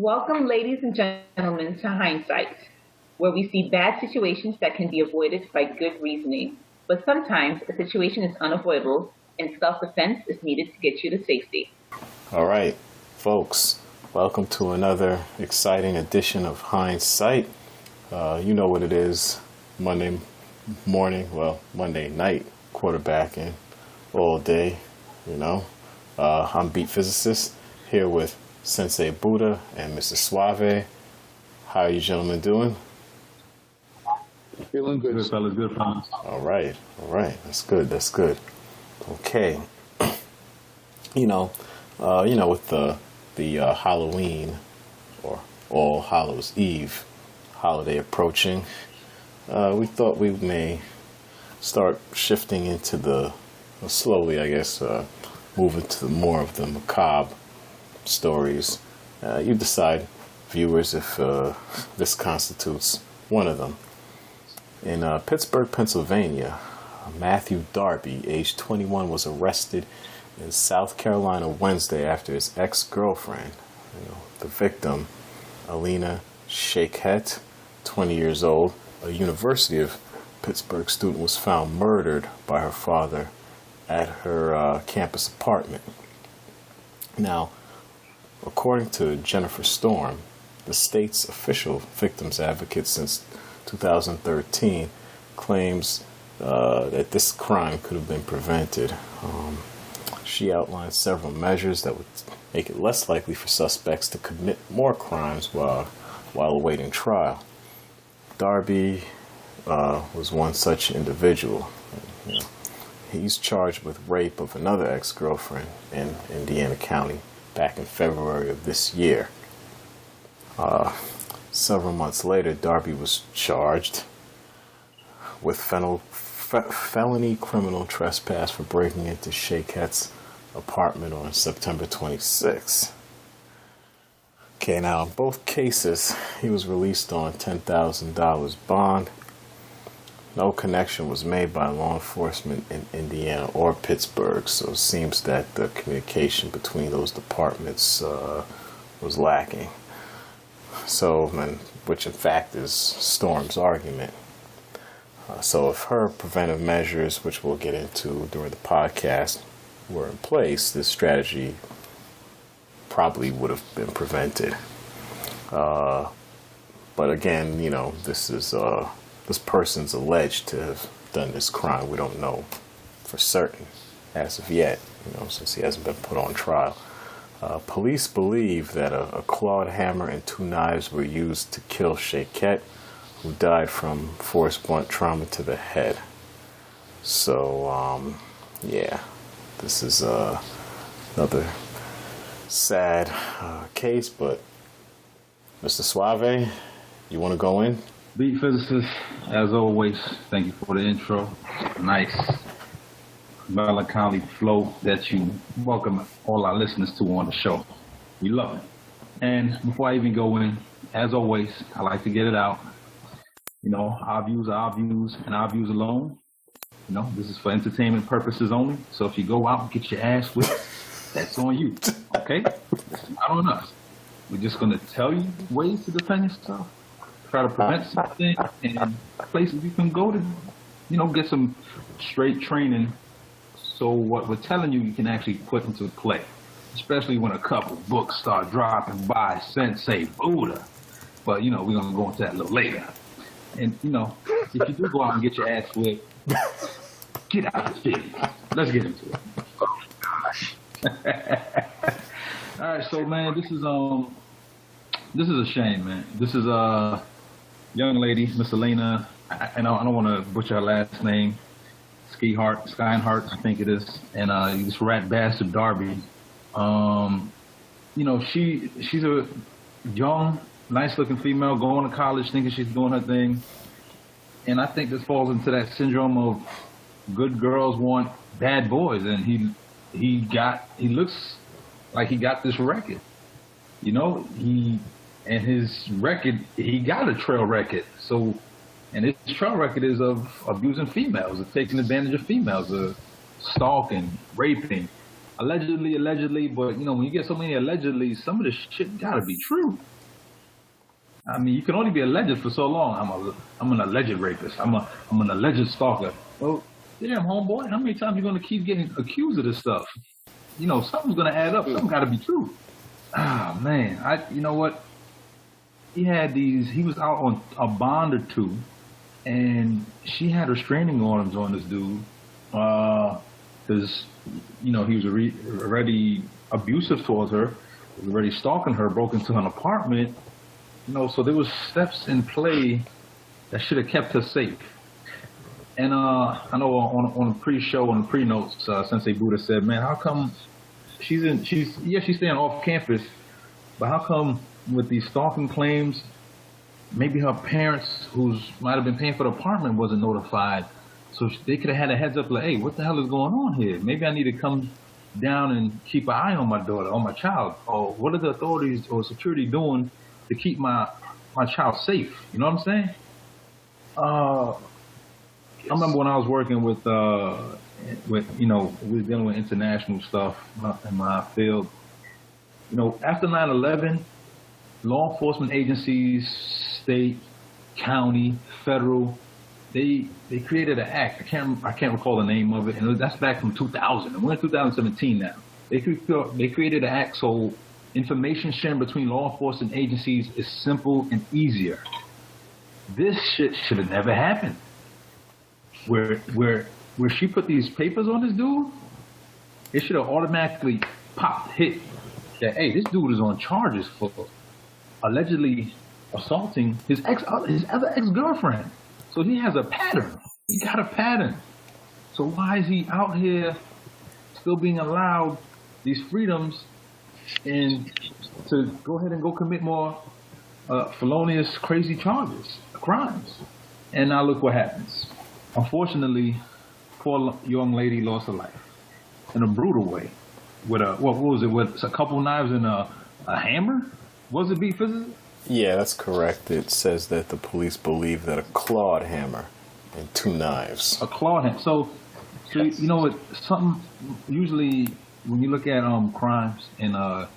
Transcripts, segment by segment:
Welcome, ladies and gentlemen, to Hindsight, where we see bad situations that can be avoided by good reasoning. But sometimes a situation is unavoidable and self defense is needed to get you to safety. All right, folks, welcome to another exciting edition of Hindsight. You know what it is, Monday morning, Monday night, quarterbacking all day, you know. I'm Beat Physicist here with Sensei Buddha and Mr. Suave. How are you gentlemen doing? Feeling good, fellas. Good, fellas. All right. That's good. Okay. With the Halloween or All Hallows Eve holiday approaching, we thought we may start shifting into slowly, I guess, moving to more of the macabre stories. You decide, viewers, if this constitutes one of them. In Pittsburgh, Pennsylvania, Matthew Darby, age 21, was arrested in South Carolina Wednesday after his ex-girlfriend, the victim, Alina Shaikhet, 20 years old, a University of Pittsburgh student, was found murdered by her father at her campus apartment. Now, according to Jennifer Storm, the state's official victims advocate since 2013, claims that this crime could have been prevented. She outlined several measures that would make it less likely for suspects to commit more crimes while awaiting trial. Darby was one such individual. He's charged with rape of another ex-girlfriend in Indiana County back in February of this year. Several months later, Darby was charged with felony criminal trespass for breaking into Shaikhet's apartment on September 26. Okay, now in both cases, he was released on $10,000 bond. No connection was made by law enforcement in Indiana or Pittsburgh, so it seems that the communication between those departments was lacking. Which in fact is Storm's argument. So if her preventive measures, which we'll get into during the podcast, were in place, this strategy probably would have been prevented. But again, this person's alleged to have done this crime. We don't know for certain as of yet, since he hasn't been put on trial. Police believe that a clawed hammer and 2 knives were used to kill Shaikhet, who died from force blunt trauma to the head. So, this is another sad case, but Mr. Suave, you want to go in? Beat Physicist, as always, thank you for the intro. Nice melancholy flow that you welcome all our listeners to on the show. We love it. And before I even go in, as always, I like to get it out. Our views are our views and our views alone. This is for entertainment purposes only. So if you go out and get your ass whipped, that's on you. Okay? That's not on us. We're just going to tell you ways to defend yourself, try to prevent something, and places you can go to, get some straight training. So what we're telling you, you can actually put into play, especially when a couple books start dropping by Sensei Buddha. But, we're going to go into that a little later. And, if you do go out and get your ass whipped, get out of the city. Let's get into it. Oh, gosh. All right, so, man, this is a shame, man. This is a young lady, Miss Elena, and I don't want to butcher her last name, Skynhart, I think it is, and this rat bastard Darby. She's a young, nice-looking female going to college, thinking she's doing her thing, and I think this falls into that syndrome of good girls want bad boys, and he looks like he got this record. He got a trail record. So, and his trail record is of abusing females, of taking advantage of females, of stalking, raping, allegedly, but you know, when you get so many allegedly, some of this shit gotta be true. I mean, you can only be alleged for so long. I'm an alleged rapist. I'm an alleged stalker. Well, damn, homeboy, how many times are you gonna keep getting accused of this stuff? You know, something's gonna add up. Something gotta be true. Ah, man, you know what? He was out on a bond or two, and she had restraining orders on this dude, because, you know, he was already abusive towards her, was already stalking her, broke into an apartment, you know, so there was steps in play that should have kept her safe. And I know on the pre-show, on the pre-notes, Sensei Buddha said, man, how come she's staying off campus, but how come with these stalking claims, maybe her parents, who might have been paying for the apartment, wasn't notified, so they could have had a heads up, like, hey, what the hell is going on here? Maybe I need to come down and keep an eye on my daughter, on my child, or what are the authorities or security doing to keep my child safe? You know what I'm saying? I remember when I was working with you know, we were dealing with international stuff in my field. You know, after 9/11, law enforcement agencies, state, county, federal, they created an act. I can't recall the name of it, and that's back from 2000. And we're in 2017 now. They created an act so information sharing between law enforcement agencies is simple and easier. This shit should have never happened. Where she put these papers on this dude, it should have automatically hit that, hey, this dude is on charges for allegedly assaulting his other ex-girlfriend. So he has a pattern. He got a pattern. So why is he out here still being allowed these freedoms and to go ahead and go commit more felonious, crazy crimes? And now look what happens. Unfortunately, poor young lady lost her life in a brutal way. With what was it? With a couple knives and a hammer? Was it beat physically? Yeah, that's correct. It says that the police believe that a clawed hammer and 2 knives. A clawed hammer. So you know what? Something usually when you look at crimes and the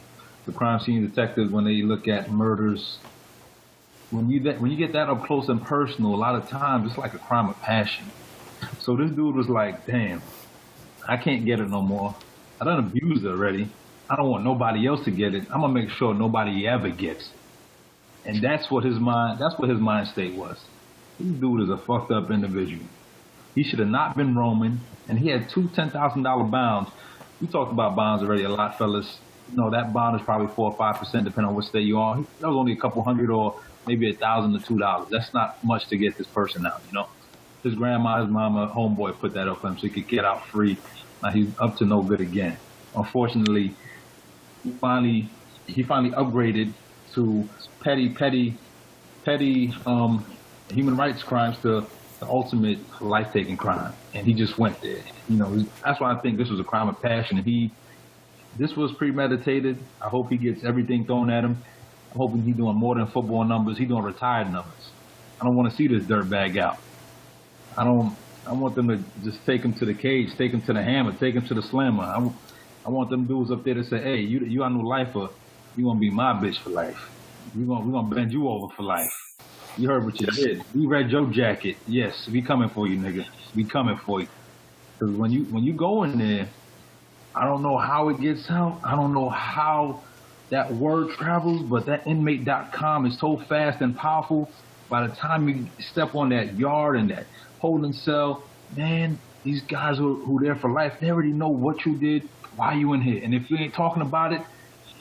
crime scene detectives, when they look at murders, when you get that up close and personal, a lot of times it's like a crime of passion. So this dude was like, damn, I can't get it no more. I done abused it already. I don't want nobody else to get it. I'm gonna make sure nobody ever gets it. And that's what his mind state was. This dude is a fucked up individual. He should have not been roaming, and he had 2 $10,000 bonds. We talked about bonds already a lot, fellas. You know, that bond is probably 4 or 5%, depending on what state you are. That was only a couple hundred or maybe $1,000 to $2. That's not much to get this person out, you know. His grandma, his mama, homeboy put that up for him so he could get out free. Now he's up to no good again. Unfortunately, he finally upgraded to petty human rights crimes to the ultimate life-taking crime, and he just went there. You know, that's why I think this was a crime of passion. This was premeditated. I hope he gets everything thrown at him. I'm hoping he's doing more than football numbers. He's doing retired numbers. I don't want to see this dirtbag out. I want them to just take him to the cage, take him to the hammer, take him to the slammer. I want them dudes up there to say, hey, you got no lifer. You gonna be my bitch for life. We gonna bend you over for life. You heard what you did. We read your jacket. Yes, we coming for you, nigga. We coming for you. Because when you go in there, I don't know how it gets out. I don't know how that word travels, but that inmate.com is so fast and powerful. By the time you step on that yard and that holding cell, man, these guys who there for life, they already know what you did, why you in here. And if you ain't talking about it,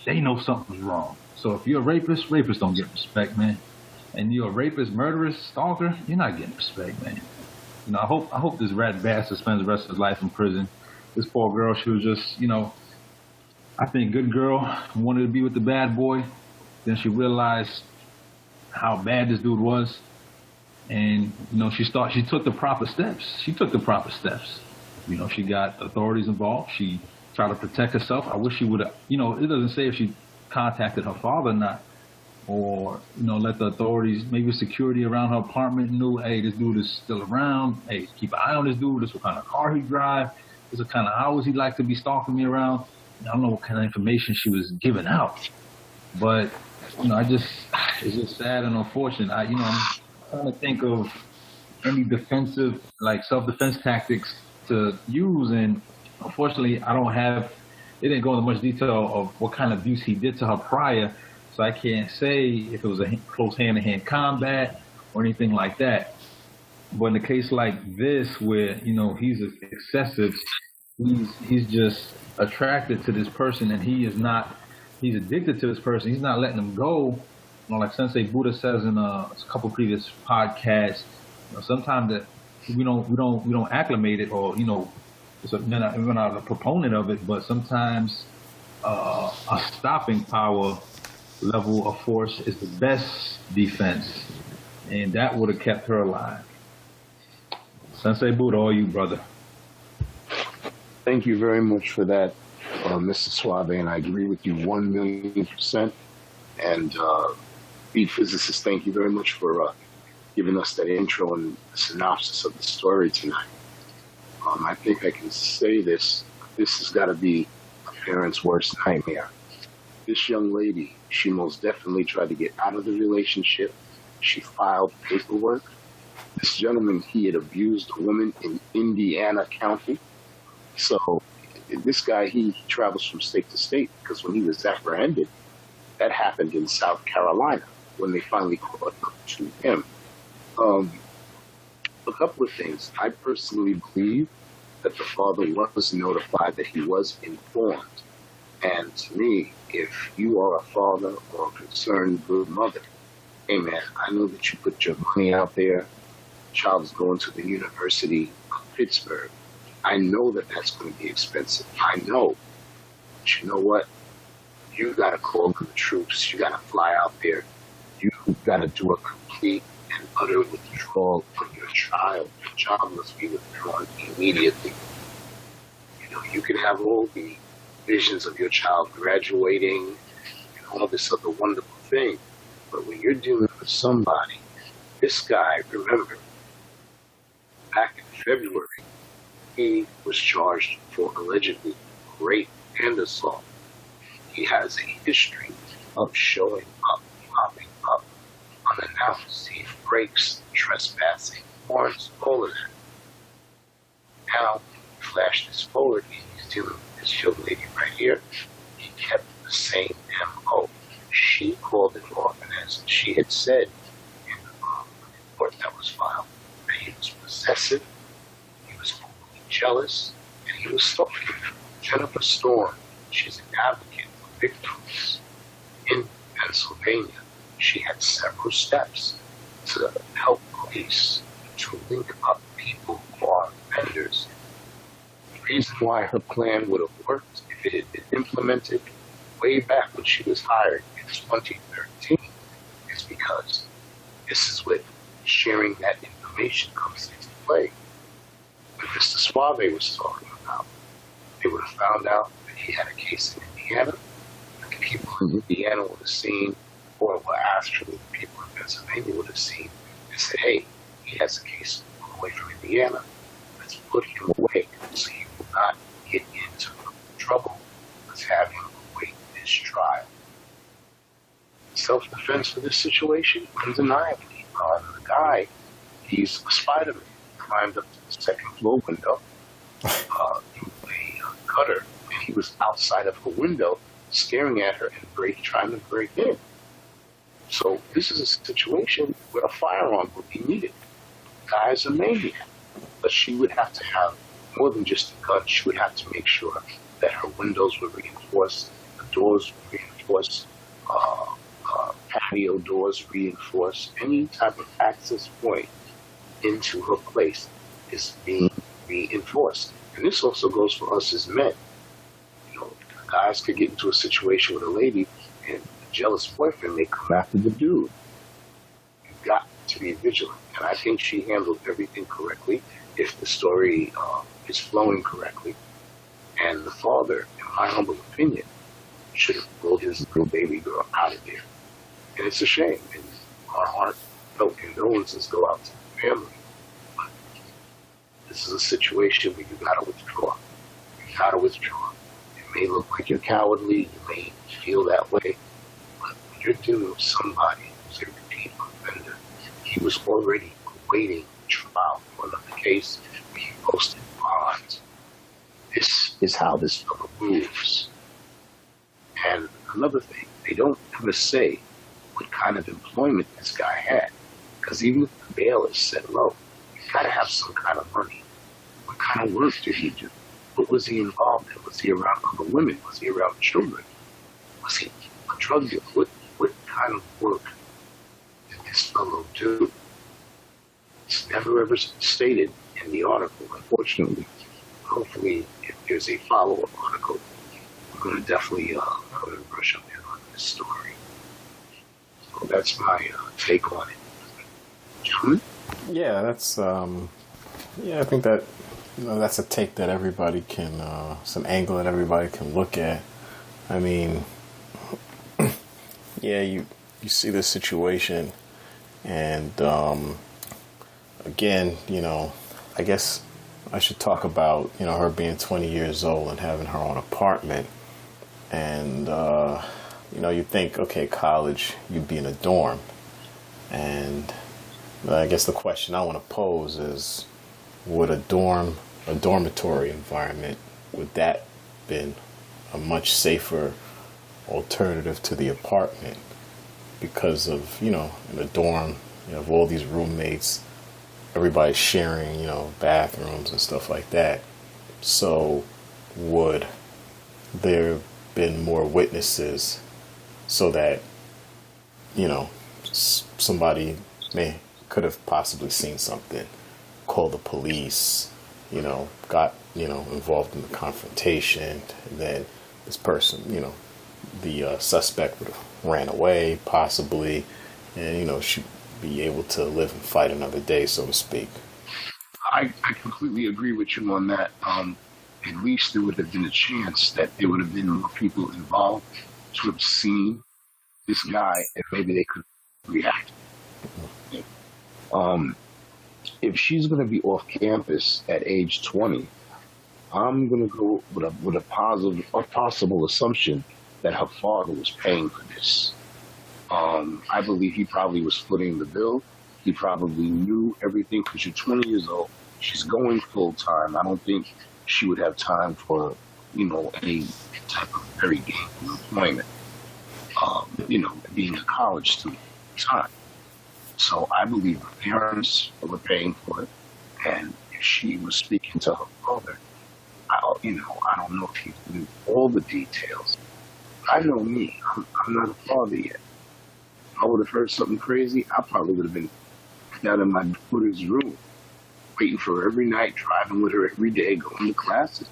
they know something's wrong. So if you're a rapist, rapists don't get respect, man. And you're a rapist, murderous, stalker, you're not getting respect, man. You know, I hope this rat bastard spends the rest of his life in prison. This poor girl, she was just, you know, I think good girl, wanted to be with the bad boy. Then she realized how bad this dude was. And, you know, she took the proper steps. You know, she got authorities involved. She tried to protect herself. I wish she would have, you know, it doesn't say if she contacted her father or not. Or, you know, let the authorities, maybe security around her apartment knew, hey, this dude is still around. Hey, keep an eye on this dude. This is what kind of car he drive. This is what kind of hours he like to be stalking me around. I don't know what kind of information she was giving out, but it's just sad and unfortunate. I'm trying to think of any defensive, like self-defense tactics to use, and unfortunately, it didn't go into much detail of what kind of abuse he did to her prior, so I can't say if it was a close hand-to-hand combat or anything like that. But in a case like this, where he's excessive, he's just attracted to this person, and he's addicted to this person. He's not letting him go. Like Sensei Buddha says in a couple previous podcasts, sometimes that we don't acclimate it, or we're not a proponent of it, but sometimes a stopping power level of force is the best defense, and that would have kept her alive. Sensei Buddha, all you, brother. Thank you very much for that, Mr. Suave, and I agree with you 1,000,000%. And Beat Physicist, thank you very much for giving us that intro and synopsis of the story tonight. I think I can say this has got to be a parent's worst nightmare. This young lady, she most definitely tried to get out of the relationship. She filed paperwork. This gentleman, he had abused a woman in Indiana County. So this guy, he travels from state to state, because when he was apprehended, that happened in South Carolina when they finally caught up to him. A couple of things. I personally believe that the father was notified, that he was informed. And to me, if you are a father or a concerned good mother, hey man, I know that you put your money out there. Child is going to the University of Pittsburgh. I know that that's going to be expensive. I know. But you know what? You got to call in the troops. You got to fly out there. You got to do a complete and utter withdrawal from your child. Your child must be withdrawn immediately. You can have all the visions of your child graduating and all this other wonderful thing. But when you're dealing with somebody, this guy, remember, back in February, he was charged for allegedly rape and assault. He has a history of showing up, popping up unannounced. He breaks, trespassing, warrants, all of that. Now, flash this forward, he's dealing with this young lady right here. He kept the same MO. She called it off, and as she had said in the report that was filed, that he was possessive, he was jealous, and he was stalking her. Jennifer Storm, she's an advocate for victims in Pennsylvania. She had several steps to help police to link up people who are offenders. The reason why her plan would have worked if it had been implemented way back when she was hired in 2013 is because this is what sharing that information comes into play. What Mr. Suave was talking about, they would have found out that he had a case in Indiana. The people in Indiana would have seen, or well, actually the people in Pennsylvania would have seen and said, hey, he has a case away from Indiana. Let's put him away so he will not get into trouble. Let's have him await his trial. Self-defense for this situation, undeniably. The guy, he's a Spider-Man. Climbed up to the second floor window, a cutter, and he was outside of her window staring at her and trying to break in. So this is a situation where a firearm would be needed. The guy's a maniac, but she would have to have more than just a gun. She would have to make sure that her windows were reinforced, the doors were reinforced, patio doors reinforced. Any type of access point into her place is being reinforced. And this also goes for us as men. Guys could get into a situation with a lady and a jealous boyfriend may come after the dude. You've got to be vigilant. And I think she handled everything correctly if the story is flowing correctly. And the father, in my humble opinion, should have pulled his little baby girl out of there. And it's a shame. And our heartfelt condolences go out to the family. But this is a situation where you gotta withdraw. You gotta withdraw. And may look like you're cowardly, you may feel that way, but when you're dealing with somebody who's a repeat offender, he was already awaiting trial for another case where he posted bonds. This is how this fellow moves. And another thing, they don't ever say what kind of employment this guy had. Because even if the bail is set low, he's got to have some kind of money. What kind of work did he do? What was he involved in? Was he around other women? Was he around children? Was he a drug dealer? What kind of work did this fellow do? It's never ever stated in the article, unfortunately. Hopefully, if there's a follow-up article, we're going to definitely brush up on this story. So that's my take on it. Gentlemen? Yeah, that's I think that that's a take that everybody can, some angle that everybody can look at. I mean, yeah, you see this situation, and again, I guess I should talk about her being 20 years old and having her own apartment, and you think, okay, college, you'd be in a dorm, and I guess the question I want to pose is, would a dormitory environment, would that been a much safer alternative to the apartment? Because of, in a dorm, you have all these roommates, everybody's sharing, bathrooms and stuff like that. So would there have been more witnesses so that, somebody could have possibly seen something, called the police, got, involved in the confrontation, and then this person, the suspect would have ran away, possibly, and, she'd be able to live and fight another day, so to speak. I completely agree with you on that. At least there would have been a chance that there would have been more people involved to have seen this guy, and maybe they could react. If she's going to be off campus at age 20, I'm going to go with a possible assumption that her father was paying for this. I believe he probably was footing the bill. He probably knew everything, because you're 20 years old. She's going full time. I don't think she would have time for, any type of very gainful employment, being a college student at the time. So I believe her parents were paying for it. And if she was speaking to her father, I don't know if he knew all the details. I know me. I'm not a father yet. If I would have heard something crazy, I probably would have been out in my daughter's room, waiting for her every night, driving with her every day, going to classes.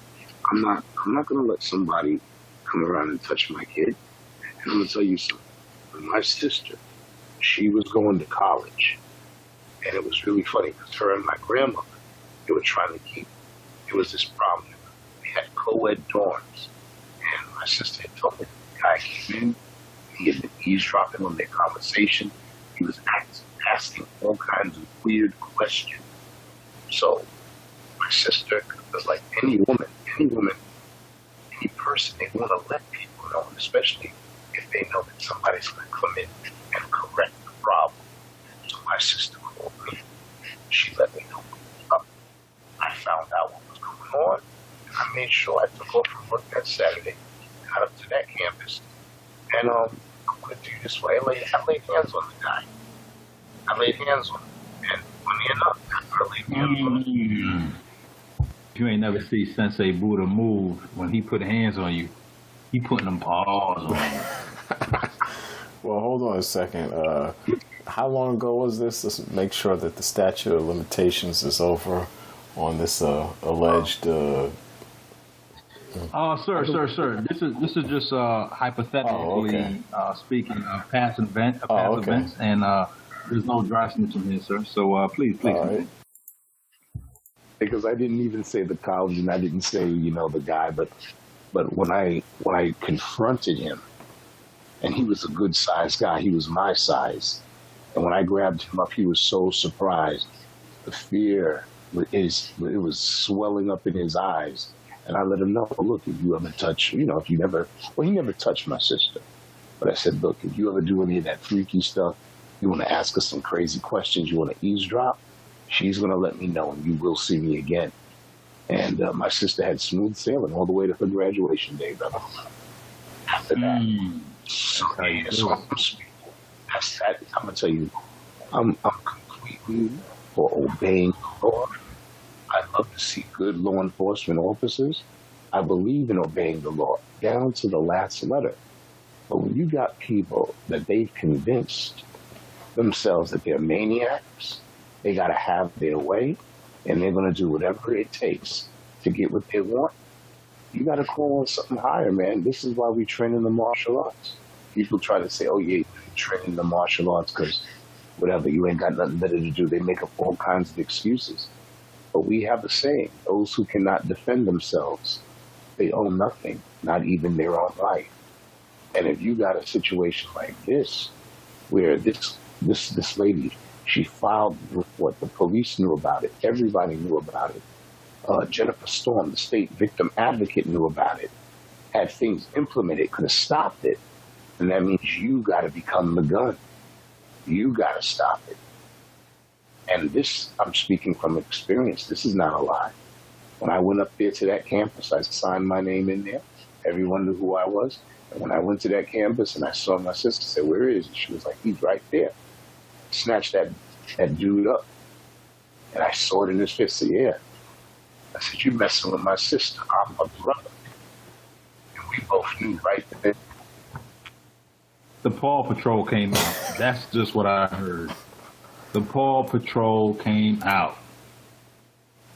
I'm not going to let somebody come around and touch my kid. And I'm going to tell you something. With my sister, she was going to college, and it was really funny because her and my grandmother, they were trying to keep. It was this problem. They had co-ed dorms, and my sister had told me the guy came in. He had been eavesdropping on their conversation. He was asking all kinds of weird questions. So my sister was like any woman, any person, they want to let people know, especially if they know that somebody's going to come in and correct the problem. So my sister called me. She let me know what was up. I found out what was going on. And I made sure I took off from work that Saturday, got up to that campus, and I'm going to do this way. I laid hands on the guy. I laid hands on him. And funny enough, I laid hands on him. You ain't never see Sensei Buddha move when he put hands on you. He putting them paws on you. Well, hold on a second. How long ago was this? Let's make sure that the statute of limitations is over on this alleged. Sir. This is just hypothetically speaking, past events, and there's no dry snitching here, sir. So please. Right. Because I didn't even say the college, and I didn't say the guy, but when I confronted him, and he was a good sized guy, he was my size, and when I grabbed him up, he was so surprised. The fear it was swelling up in his eyes, And I let him know, look, if you ever touch, if you never, well, he never touched my sister. But I said, look, if you ever do any of that freaky stuff, you want to ask us some crazy questions, you want to eavesdrop, she's going to let me know and you will see me again. And my sister had smooth sailing all the way to her graduation day, brother. After that. So, yeah, so that's that. I'm going to tell you, I'm completely for obeying the law. I love to see good law enforcement officers. I believe in obeying the law down to the last letter. But when you got people that they've convinced themselves that they're maniacs, they got to have their way, and they're going to do whatever it takes to get what they want, you got to call on something higher, man. This is why we train in the martial arts. People try to say, oh, yeah, you train in the martial arts because whatever, you ain't got nothing better to do. They make up all kinds of excuses. But we have a saying, those who cannot defend themselves, they own nothing, not even their own life. And if you got a situation like this, where this lady, she filed the report, the police knew about it, everybody knew about it. Jennifer Storm, the state victim advocate, knew about it, had things implemented, could have stopped it. And that means you got to become the gun. You got to stop it. And this, I'm speaking from experience. This is not a lie. When I went up there to that campus, I signed my name in there. Everyone knew who I was. And when I went to that campus and I saw my sister, I said, where is he? She was like, he's right there. Snatched that dude up. And I saw it in his fist. I said, yeah. I said, you messing with my sister. I'm a brother. And we both knew right then. The Paw Patrol came out. That's just what I heard. The Paw Patrol came out.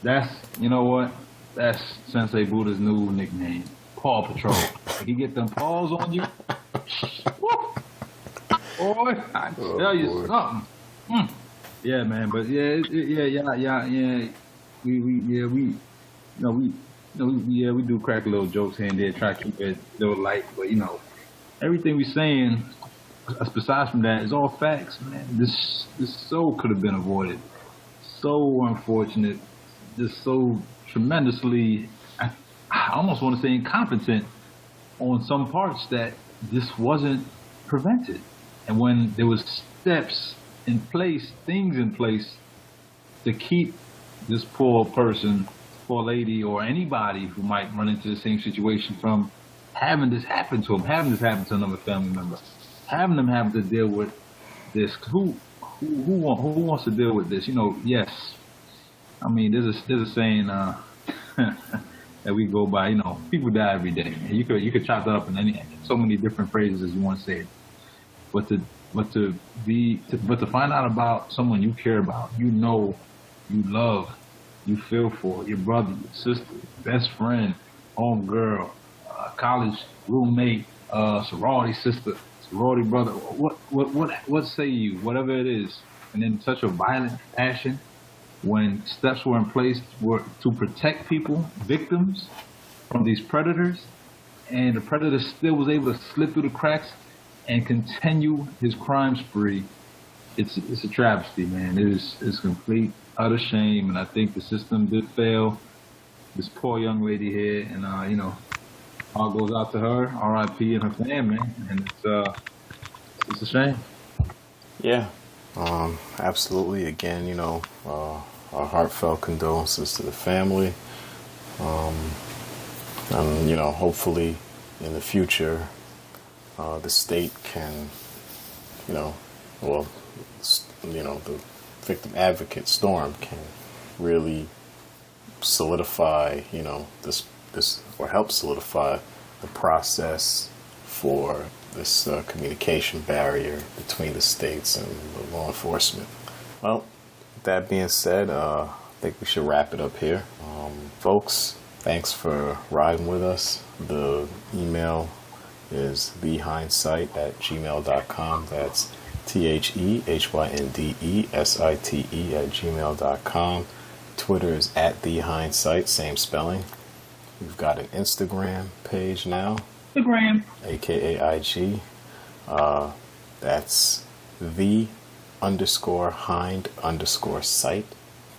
That's, you know what? That's Sensei Buddha's new nickname. Paw Patrol. If you get them paws on you, boy, I tell you something. Yeah, man. But yeah. We do crack little jokes here and there, try to keep it a little light. But everything we're saying, besides from that, is all facts, man. This so could have been avoided. So unfortunate. Just so tremendously, I almost want to say incompetent on some parts that this wasn't prevented. And when there was steps in place, things in place to keep this poor person, poor lady, or anybody who might run into the same situation from having this happen to them, having this happen to another family member, having them have to deal with this. Who wants to deal with this? Yes. I mean, there's a saying that we go by. People die every day. And you could chop that up in so many different phrases as you want to say it. But to find out about someone you care about, you love, you feel for, your brother, your sister, best friend, home girl, college roommate, sorority sister, sorority brother. What say you? Whatever it is, and in such a violent fashion. When steps were in place to protect people, victims, from these predators, and the predator still was able to slip through the cracks and continue his crime spree, it's a travesty, man. It's complete, utter shame, and I think the system did fail this poor young lady here, and all goes out to her, R.I.P. and her family, and it's a shame. Yeah, absolutely. Again, our heartfelt condolences to the family. And, hopefully in the future, the state can, the victim advocate Storm can really solidify, this or help solidify the process for this communication barrier between the states and the law enforcement. Well, that being said, I think we should wrap it up here. Folks, thanks for riding with us. The email is thehindsight@gmail.com. That's THEHYNDESITE@gmail.com. Twitter is @thehindsight, same spelling. We've got an Instagram page now. Instagram. AKA IG. That's _Hynde_sight.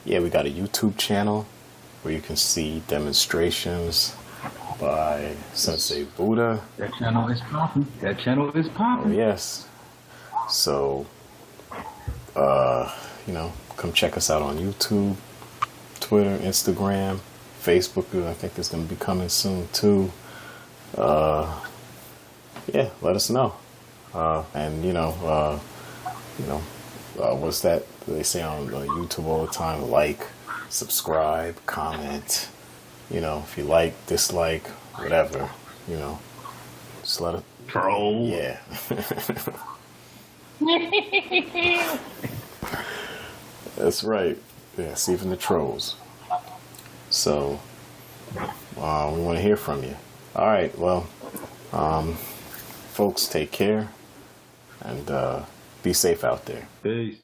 Yeah, we got a YouTube channel where you can see demonstrations by Sensei Buddha. That channel is popping. That channel is Oh, popping. yes. So, come check us out on YouTube, Twitter, Instagram, Facebook. I think it's going to be coming soon too. Yeah, let us know. And what's that they say on YouTube all the time? Like, subscribe, comment. If you like, dislike, whatever. Just let it. Troll. Yeah. That's right. Yes, even the trolls. So, we want to hear from you. All right. Well, folks, take care and be safe out there. Peace.